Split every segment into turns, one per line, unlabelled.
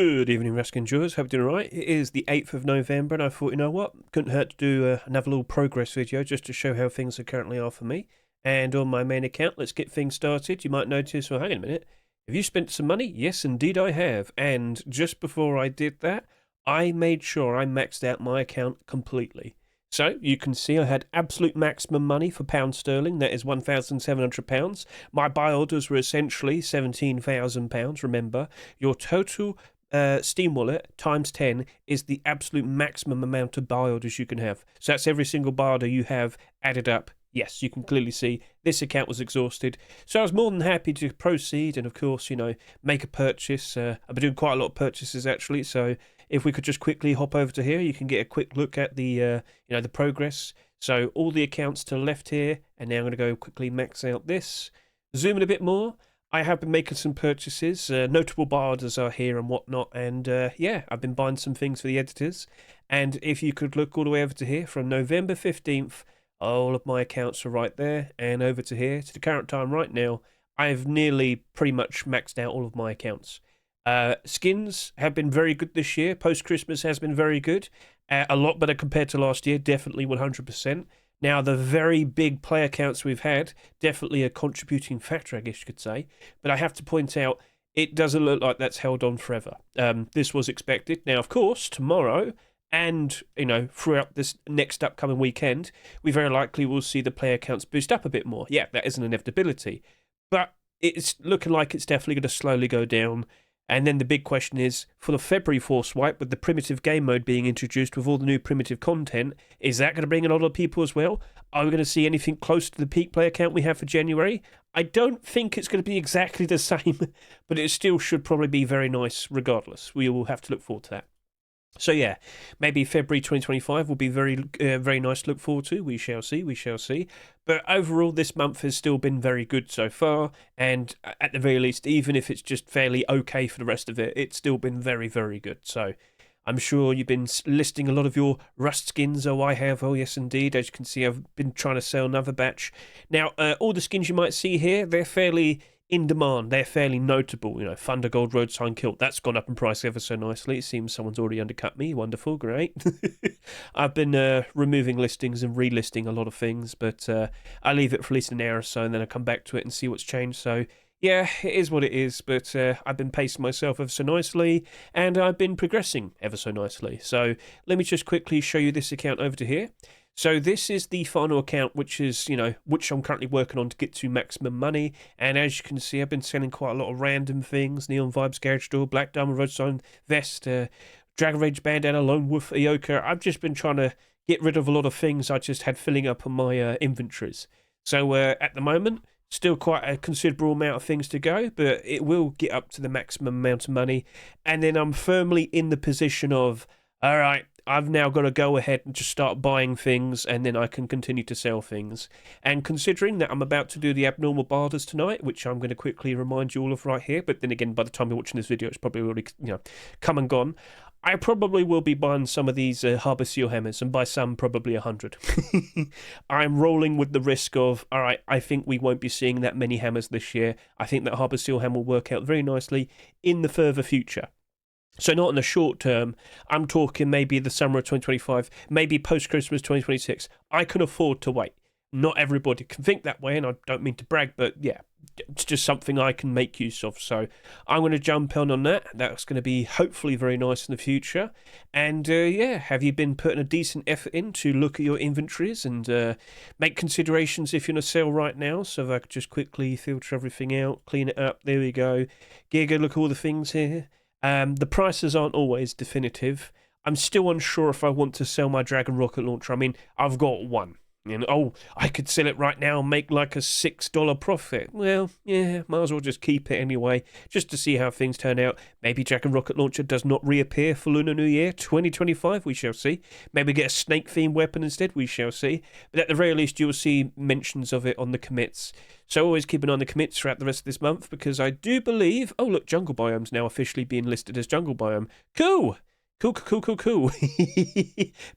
Good evening, Rescue Enjoyers. Hope you're doing alright. It is the 8th of November, and I thought, you know what? Couldn't hurt to do another little progress video just to show how things are currently are for me. And on my main account, let's get things started. You might notice, well, hang on a minute. Have you spent some money? Yes, indeed I have. And just before I did that, I made sure I maxed out my account completely. So, you can see I had absolute maximum money for pound sterling, that is £1,700. My buy orders were essentially £17,000, remember. Your total Steam wallet times 10 is the absolute maximum amount of buy orders you can have. So that's every single buy order you have added up. Yes, you can clearly see this account was exhausted. So I was more than happy to proceed and, of course, you know, make a purchase. I've been doing quite a lot of purchases, actually, so if we could just quickly hop over to here, you can get a quick look at the, the progress. So all the accounts to the left here, and now I'm going to go quickly max out this. Zoom in a bit more. I have been making some purchases. Notable buy orders are here and whatnot, and yeah, I've been buying some things for the editors. And if you could look all the way over to here, from November 15th, all of my accounts are right there, and over to here, to the current time right now, I've nearly pretty much maxed out all of my accounts. Skins have been very good this year. Post-Christmas has been very good. A lot better compared to last year, definitely 100%. Now, the very big player counts we've had, definitely a contributing factor, I guess you could say. But I have to point out, it doesn't look like that's held on forever. This was expected. Now, of course, tomorrow, and, you know, throughout this next upcoming weekend, we very likely will see the player counts boost up a bit more. Yeah, that is an inevitability. But it's looking like it's definitely going to slowly go down. And then the big question is, for the February Force Wipe, with the primitive game mode being introduced with all the new primitive content, is that going to bring a lot of people as well? Are we going to see anything close to the peak player count we have for January? I don't think it's going to be exactly the same, but it still should probably be very nice regardless. We will have to look forward to that. So yeah, maybe February 2025 will be very nice to look forward to. We shall see, we shall see. But overall, this month has still been very good so far, and at the very least, even if it's just fairly okay for the rest of it, it's still been very, very good. So I'm sure you've been listing a lot of your Rust skins. Oh, I have. Oh, yes, indeed. As you can see, I've been trying to sell another batch. Now, all the skins you might see here, they're fairly in demand. They're fairly notable. You know, Thunder Gold Road Sign Kilt, that's gone up in price ever so nicely. It seems someone's already undercut me. Wonderful, great. I've been removing listings and relisting a lot of things, but I leave it for at least an hour or so, and then I come back to it and see what's changed. So yeah, it is what it is, but I've been pacing myself ever so nicely, and I've been progressing ever so nicely. So let me just quickly show you this account over to here. So this is the final account, which is, which I'm currently working on to get to maximum money. And as you can see, I've been selling quite a lot of random things. Neon Vibes Garage Door, Black Diamond Road Sign Vest, Dragon Rage Bandana, Lone Wolf Ioka. I've just been trying to get rid of a lot of things I just had filling up on my inventories. So at the moment, still quite a considerable amount of things to go, but it will get up to the maximum amount of money. And then I'm firmly in the position of, all right, I've now got to go ahead and just start buying things, and then I can continue to sell things. And considering that I'm about to do the abnormal barders tonight, which I'm going to quickly remind you all of right here, but then again, by the time you're watching this video, it's probably already, come and gone. I probably will be buying some of these Harbour Seal hammers, and by some, probably 100. I'm rolling with the risk of, all right, I think we won't be seeing that many hammers this year. I think that Harbour Seal hammer will work out very nicely in the further future. So not in the short term, I'm talking maybe the summer of 2025, maybe post-Christmas 2026. I can afford to wait. Not everybody can think that way, and I don't mean to brag, but yeah, it's just something I can make use of. So I'm going to jump on that. That's going to be hopefully very nice in the future. And yeah, have you been putting a decent effort in to look at your inventories and make considerations if you're in a sale right now? So if I could just quickly filter everything out, clean it up. There we go. Giga, look at all the things here. The prices aren't always definitive. I'm still unsure if I want to sell my Dragon rocket launcher. I mean, I've got one. I could sell it right now and make like a $6 profit. Well, yeah, might as well just keep it anyway, just to see how things turn out. Maybe Dragon rocket launcher does not reappear for Lunar New Year 2025, we shall see. Maybe get a snake-themed weapon instead, we shall see. But at the very least, you'll see mentions of it on the commits. So always keep an eye on the commits throughout the rest of this month, because I do believe... Oh, look, Jungle Biome's now officially being listed as Jungle Biome. Cool! Cool.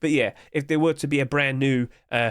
But yeah, if there were to be a brand new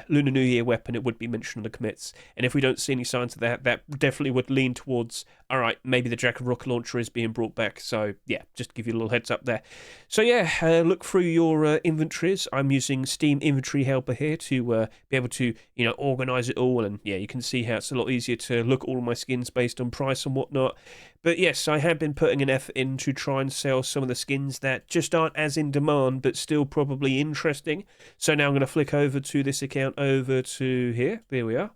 Lunar New Year weapon, it would be mentioned on the commits. And if we don't see any signs of that, that definitely would lean towards, all right, maybe the Jack of Rocket Launcher is being brought back. So yeah, just to give you a little heads up there. So yeah, look through your inventories. I'm using Steam Inventory Helper here to be able to, organize it all. And yeah, you can see how it's a lot easier to look at all of my skins based on price and whatnot. But yes, I have been putting an effort in to try and sell some of the skins that just aren't as in demand, but still probably interesting. So now I'm going to flick over to this account over to here. There we are.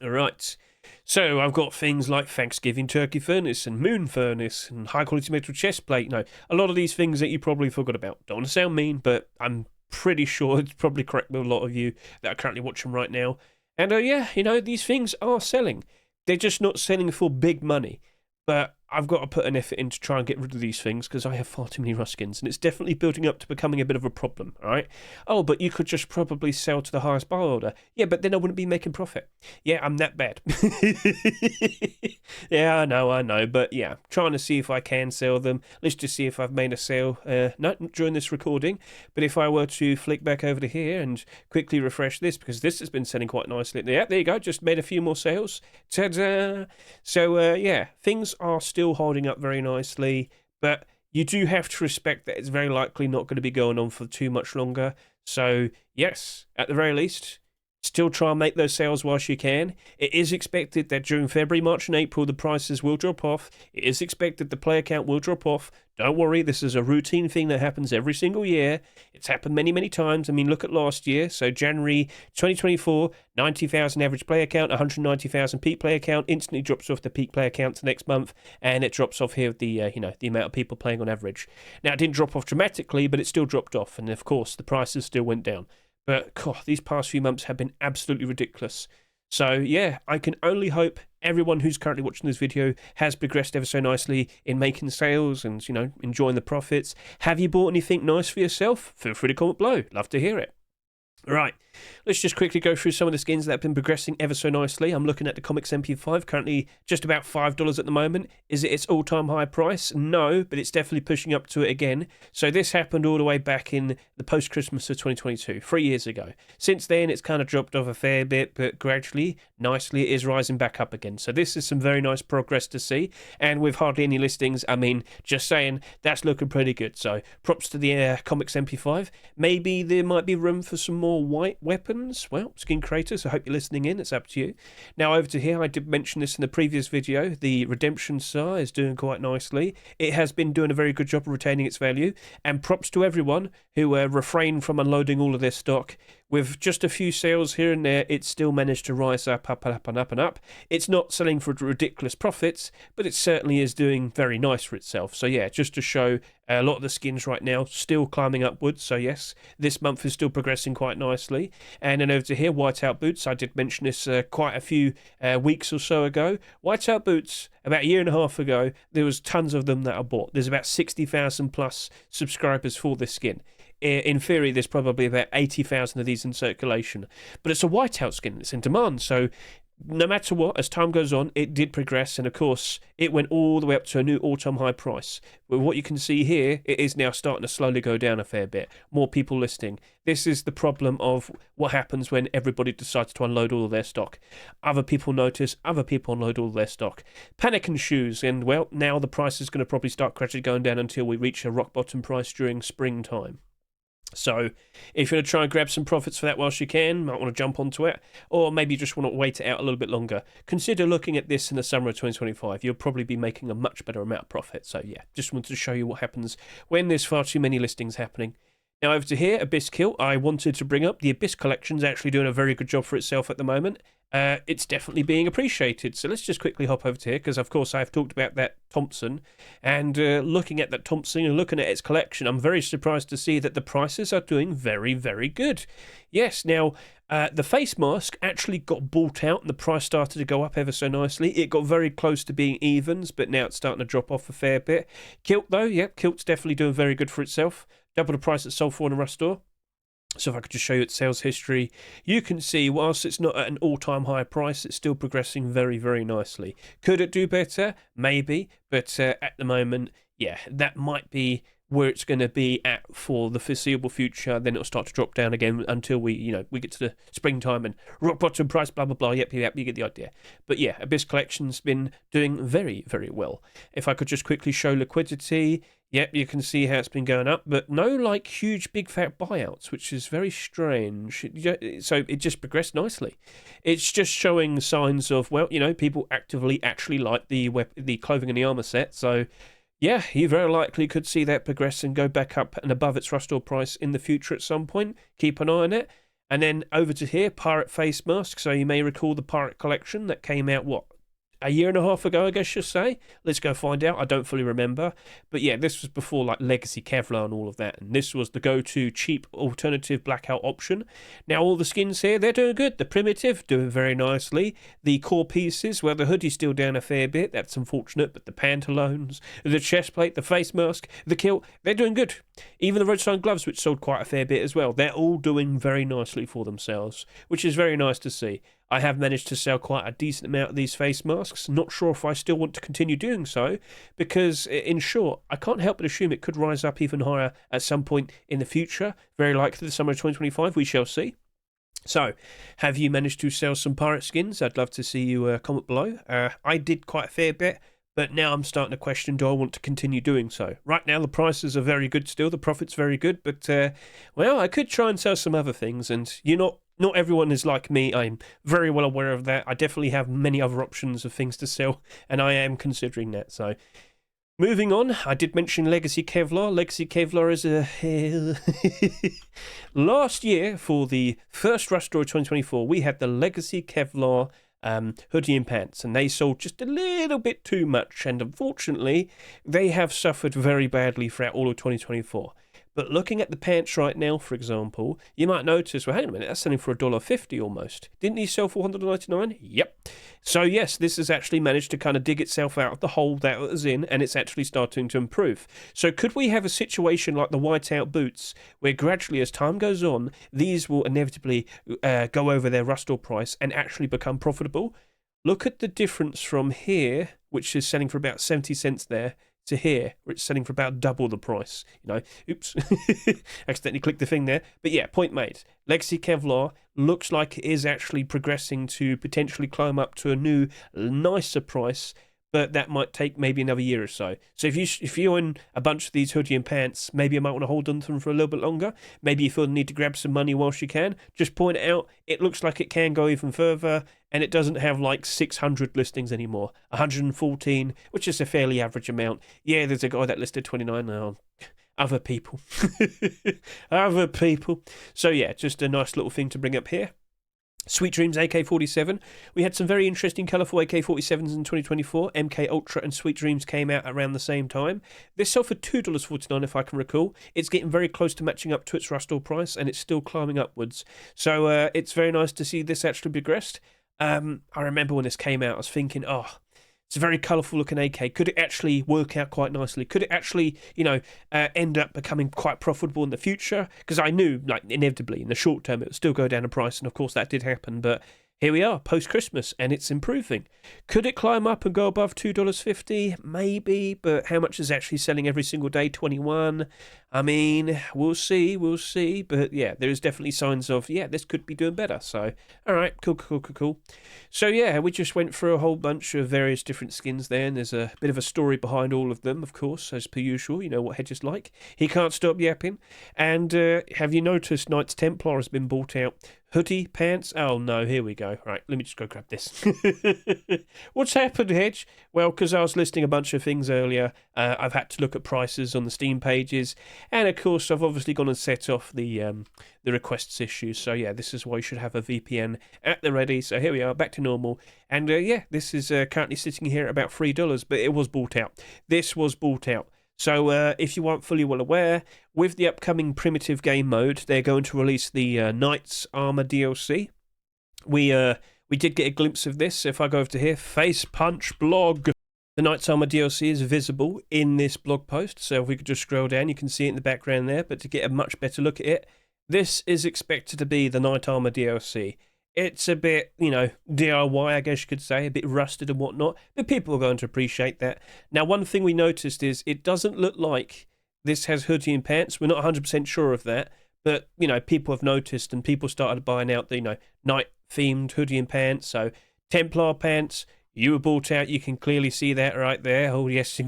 All right. So I've got things like Thanksgiving Turkey Furnace and Moon Furnace and high quality metal chest plate. No, a lot of these things that you probably forgot about. Don't want to sound mean, but I'm pretty sure it's probably correct with a lot of you that are currently watching right now. And yeah, these things are selling. They're just not selling for big money. But I've got to put an effort in to try and get rid of these things because I have far too many rust skins and it's definitely building up to becoming a bit of a problem, all right? Oh, but you could just probably sell to the highest buy order. Yeah, but then I wouldn't be making profit. Yeah, I'm that bad. Yeah, I know, but yeah, trying to see if I can sell them. Let's just see if I've made a sale, not during this recording, but if I were to flick back over to here and quickly refresh this because this has been selling quite nicely. Yeah, there you go, just made a few more sales. Ta-da! So, yeah, things are still holding up very nicely, but you do have to respect that it's very likely not going to be going on for too much longer. So yes, at the very least, still try and make those sales whilst you can. It is expected that during February, March and April the prices will drop off. It is expected the player count will drop off. Don't worry, this is a routine thing that happens every single year. It's happened many, many times. I mean, look at last year. So January 2024, 90,000 average player count, 190,000 peak player count, instantly drops off the peak player count to next month, and it drops off here with the, the amount of people playing on average. Now, it didn't drop off dramatically, but it still dropped off, and of course, the prices still went down. But God, these past few months have been absolutely ridiculous. So yeah, I can only hope everyone who's currently watching this video has progressed ever so nicely in making sales and, enjoying the profits. Have you bought anything nice for yourself? Feel free to comment below. Love to hear it. Right, let's just quickly go through some of the skins that have been progressing ever so nicely. I'm looking at the Comics MP5, currently just about $5 at the moment. Is it its all-time high price? No, but it's definitely pushing up to it again. So this happened all the way back in the post-Christmas of 2022, 3 years ago. Since then, it's kind of dropped off a fair bit, but gradually, nicely, it is rising back up again. So this is some very nice progress to see, and with hardly any listings, I mean, just saying, that's looking pretty good. So props to the Comics MP5. Maybe there might be room for some more white weapons. Well, skin creators, I hope you're listening in. It's up to you. Now over to here, I did mention this in the previous video. The Redemption SAR is doing quite nicely. It has been doing a very good job of retaining its value, and props to everyone who refrained from unloading all of their stock. With just a few sales here and there, it's still managed to rise up and up. It's not selling for ridiculous profits, but it certainly is doing very nice for itself. So yeah, just to show a lot of the skins right now still climbing upwards. So yes, this month is still progressing quite nicely. And then over to here, Whiteout Boots. I did mention this quite a few weeks or so ago. Whiteout Boots, about a year and a half ago, there was tons of them that I bought. There's about 60,000 plus subscribers for this skin. In theory, there's probably about 80,000 of these in circulation. But it's a whiteout skin. It's in demand. So no matter what, as time goes on, it did progress. And of course, it went all the way up to a new all-time high price. With what you can see here, it is now starting to slowly go down a fair bit. More people listing. This is the problem of what happens when everybody decides to unload all of their stock. Other people notice, other people unload all of their stock. Panic ensues, and well, now the price is going to probably start gradually going down until we reach a rock bottom price during springtime. So if you're going to try and grab some profits for that whilst you can, might want to jump onto it, or maybe you just want to wait it out a little bit longer. Consider looking at this in the summer of 2025. You'll probably be making a much better amount of profit. So yeah, just wanted to show you what happens when there's far too many listings happening. Now over to here, Abyss Kilt. I wanted to bring up the Abyss collection's actually doing a very good job for itself at the moment. It's definitely being appreciated. So let's just quickly hop over to here, because of course I've talked about that Thompson, and looking at that Thompson and looking at its collection, I'm very surprised to see that the prices are doing very, very good. Yes, now the Facemask actually got bought out and the price started to go up ever so nicely. It got very close to being evens, but now it's starting to drop off a fair bit. Kilt though, yep, Kilt's definitely doing very good for itself. Double the price it sold for in a Rust store. So if I could just show you its sales history, you can see whilst it's not at an all-time high price, it's still progressing very, very nicely. Could it do better? Maybe, but at the moment, yeah, that might be where it's going to be at for the foreseeable future. Then it'll start to drop down again until we get to the springtime and rock bottom price, blah blah blah. Yep, you get the idea. But yeah, Abyss Collection's been doing very, very well. If I could just quickly show liquidity, yep, you can see how it's been going up, but no like huge big fat buyouts, which is very strange. So it just progressed nicely. It's just showing signs of, well, people actively actually like the clothing and the armor set. So yeah, you very likely could see that progress and go back up and above its restore price in the future at some point. Keep an eye on it. And then over to here, Pirate Facemask. So you may recall the Pirate Collection that came out, a year and a half ago, I guess you'll say. Let's go find out. I don't fully remember. But yeah, this was before like Legacy Kevlar and all of that. And this was the go-to cheap alternative blackout option. Now all the skins here, they're doing good. The Primitive, doing very nicely. The core pieces, well, the hoodie's still down a fair bit. That's unfortunate. But the pantaloons, the chest plate, the face mask, the kilt, they're doing good. Even the Redstone gloves, which sold quite a fair bit as well. They're all doing very nicely for themselves, which is very nice to see. I have managed to sell quite a decent amount of these face masks. Not sure if I still want to continue doing so, because in short, I can't help but assume it could rise up even higher at some point in the future. Very likely the summer of 2025, we shall see. So, have you managed to sell some pirate skins? I'd love to see you comment below. I did quite a fair bit, but now I'm starting to question, do I want to continue doing so? Right now, the prices are very good still. The profit's very good, but, well, I could try and sell some other things, and not everyone is like me. I'm very well aware of that. I definitely have many other options of things to sell, and I am considering that. So, moving on, I did mention Legacy Kevlar. Legacy Kevlar is last year, for the first Restore 2024, we had the Legacy Kevlar hoodie and pants, and they sold just a little bit too much, and unfortunately, they have suffered very badly throughout all of 2024. But looking at the pants right now, for example, you might notice, well, hang on a minute, that's selling for $1.50 almost. Didn't he sell for $199? Yep. So yes, this has actually managed to kind of dig itself out of the hole that it was in, and it's actually starting to improve. So could we have a situation like the Whiteout Boots, where gradually as time goes on, these will inevitably go over their restore price and actually become profitable? Look at the difference from here, which is selling for about 70 cents there, to here, where it's selling for about double the price. Oops, accidentally clicked the thing there. But yeah, point made. Legacy Kevlar looks like it is actually progressing to potentially climb up to a new, nicer price, but that might take maybe another year or so. So if you're in a bunch of these hoodie and pants, maybe you might want to hold on to them for a little bit longer. Maybe you feel the need to grab some money whilst you can. Just point it out. It looks like it can go even further, and it doesn't have like 600 listings anymore. 114, which is a fairly average amount. Yeah, there's a guy that listed 29 now. Other people. Other people. So yeah, just a nice little thing to bring up here. Sweet Dreams AK-47. We had some very interesting colourful AK-47s in 2024. MK Ultra and Sweet Dreams came out around the same time. This sold for $2.49 if I can recall. It's getting very close to matching up to its restore price, and it's still climbing upwards. So it's very nice to see this actually progressed. I remember when this came out, I was thinking, it's a very colourful looking AK. Could it actually work out quite nicely? Could it actually, end up becoming quite profitable in the future? Because I knew, like, inevitably, in the short term, it would still go down in price, and of course that did happen, but here we are, post-Christmas, and it's improving. Could it climb up and go above $2.50? Maybe, but how much is actually selling every single day? 21. I mean, we'll see, but yeah, there is definitely signs of, this could be doing better, so, alright, cool. So yeah, we just went through a whole bunch of various different skins there, and there's a bit of a story behind all of them, of course, as per usual. You know what Hedge is like. He can't stop yapping. And have you noticed Knights Templar has been bought out? Hoodie, pants, oh no, here we go. Right, let me just go grab this. What's happened, Hedge? Well, because I was listing a bunch of things earlier, I've had to look at prices on the Steam pages, and of course I've obviously gone and set off the requests issues. So yeah, this is why you should have a VPN at the ready. So here we are, back to normal. And yeah, this is currently sitting here at about $3, but it was bought out. This was bought out. So if you aren't fully well aware, with the upcoming Primitive game mode, they're going to release the Knight's Armor DLC. We did get a glimpse of this. If I go over to here, Face Punch blog. The Knight's Armor DLC is visible in this blog post. So if we could just scroll down, you can see it in the background there. But to get a much better look at it, this is expected to be the Knight Armor DLC. It's a bit, DIY, I guess you could say, a bit rusted and whatnot, but people are going to appreciate that. Now, one thing we noticed is it doesn't look like this has hoodie and pants. We're not 100% sure of that, but, you know, people have noticed and people started buying out the, you know, night-themed hoodie and pants. So Templar pants, you were bought out. You can clearly see that right there. Oh, yes,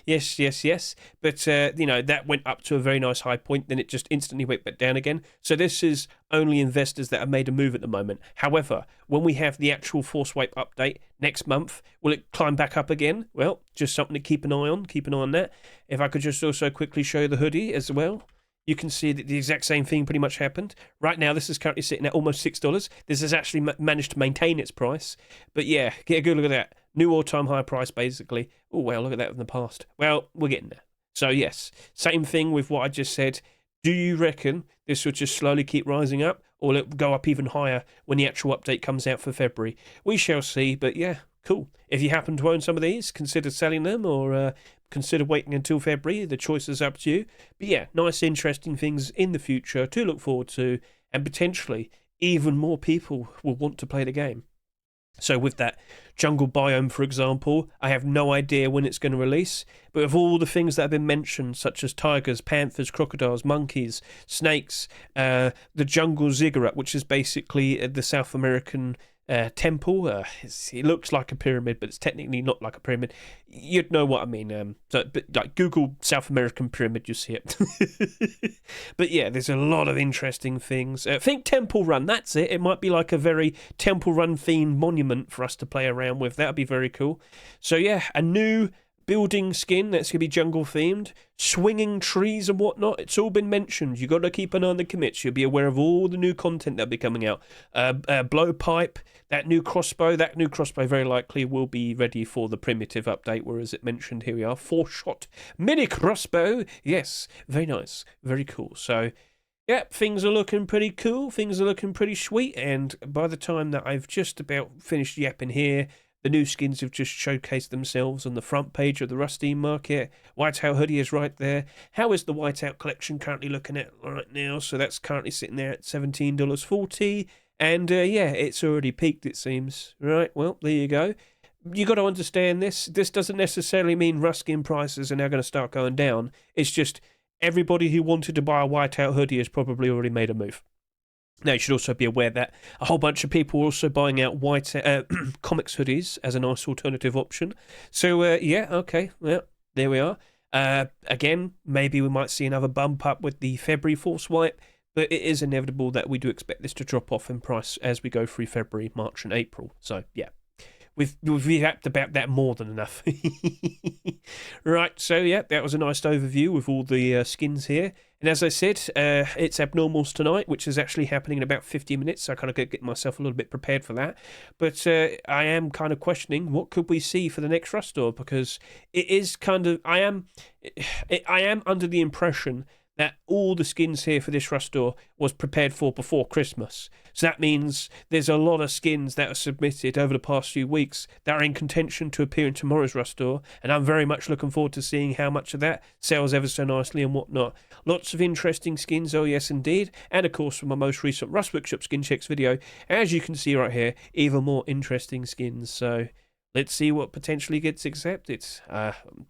yes, yes, yes. But, you know, that went up to a very nice high point. Then it just instantly went back down again. So this is only investors that have made a move at the moment. However, when we have the actual Force Wipe update next month, will it climb back up again? Well, just something to keep an eye on. Keep an eye on that. If I could just also quickly show you the hoodie as well. You can see that the exact same thing pretty much happened. Right now, this is currently sitting at almost $6. This has actually managed to maintain its price. But yeah, get a good look at that. New all-time high price, basically. Oh, well, look at that in the past. Well, we're getting there. So yes, same thing with what I just said. Do you reckon this will just slowly keep rising up, or will it go up even higher when the actual update comes out for February? We shall see, but yeah, cool. If you happen to own some of these, consider selling them, or consider waiting until February. The choice is up to you. But yeah, nice, interesting things in the future to look forward to, and potentially even more people will want to play the game. So with that jungle biome, for example, I have no idea when it's going to release, but with all the things that have been mentioned, such as tigers, panthers, crocodiles, monkeys, snakes, the jungle ziggurat, which is basically the South American temple. It looks like a pyramid, but it's technically not like a pyramid. You'd know what I mean. But like Google South American pyramid, you see it. But yeah, there's a lot of interesting things. Think Temple Run. That's it. It might be like a very Temple Run themed monument for us to play around with. That'd be very cool. So yeah, a new building skin that's going to be jungle themed, swinging trees and whatnot. It's all been mentioned. You got to keep an eye on the commits. You'll be aware of all the new content that'll be coming out. Blowpipe, that new crossbow very likely will be ready for the primitive update, whereas it mentioned, here we are, 4-shot mini crossbow. Yes, very nice, very cool. So yeah, things are looking pretty cool. Things are looking pretty sweet. And by the time that I've just about finished yapping here, the new skins have just showcased themselves on the front page of the Rusty Market. Whiteout Hoodie is right there. How is the Whiteout collection currently looking at right now? So that's currently sitting there at $17.40. And yeah, it's already peaked, it seems. Right, well, there you go. You got to understand this. This doesn't necessarily mean Ruskin prices are now going to start going down. It's just everybody who wanted to buy a Whiteout Hoodie has probably already made a move. Now, you should also be aware that a whole bunch of people are also buying out comics hoodies as a nice alternative option. So, yeah, okay, well, there we are. Again, maybe we might see another bump up with the February Force Wipe, but it is inevitable that we do expect this to drop off in price as we go through February, March, and April. So, yeah. We've yapped about that more than enough. Right, so yeah, that was a nice overview with all the skins here. And as I said, it's Abnormals tonight, which is actually happening in about 50 minutes, so I kind of get myself a little bit prepared for that. But I am kind of questioning what could we see for the next Rust Store, because it is kind of, I am under the impression that all the skins here for this Rust Store was prepared for before Christmas. So that means there's a lot of skins that are submitted over the past few weeks that are in contention to appear in tomorrow's Rust Store, and I'm very much looking forward to seeing how much of that sells ever so nicely and whatnot. Lots of interesting skins, oh yes indeed, and of course from my most recent Rust Workshop skin checks video, as you can see right here, even more interesting skins. So let's see what potentially gets accepted.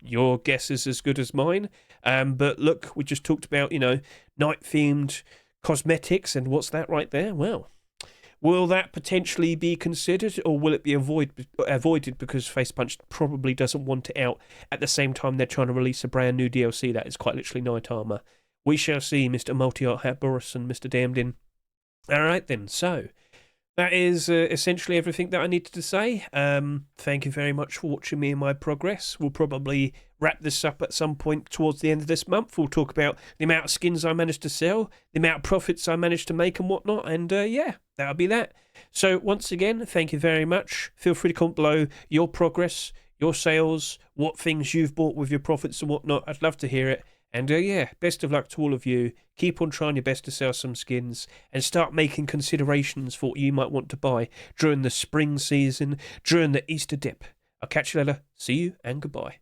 Your guess is as good as mine. But look, we just talked about, night-themed cosmetics, and what's that right there? Well, will that potentially be considered, or will it be avoided because Face Punch probably doesn't want it out at the same time they're trying to release a brand new DLC that is quite literally Night Armor? We shall see, Mr. Multi-Art Hat Boris and Mr. Damned. All right then, so that is essentially everything that I needed to say. Thank you very much for watching me in my progress. We'll probably wrap this up at some point towards the end of this month. We'll talk about the amount of skins I managed to sell, the amount of profits I managed to make and whatnot, and yeah, that'll be that. So once again, thank you very much. Feel free to comment below your progress, your sales, what things you've bought with your profits and whatnot. I'd love to hear it. And yeah, best of luck to all of you. Keep on trying your best to sell some skins and start making considerations for what you might want to buy during the spring season, during the Easter dip. I'll catch you later. See you and goodbye.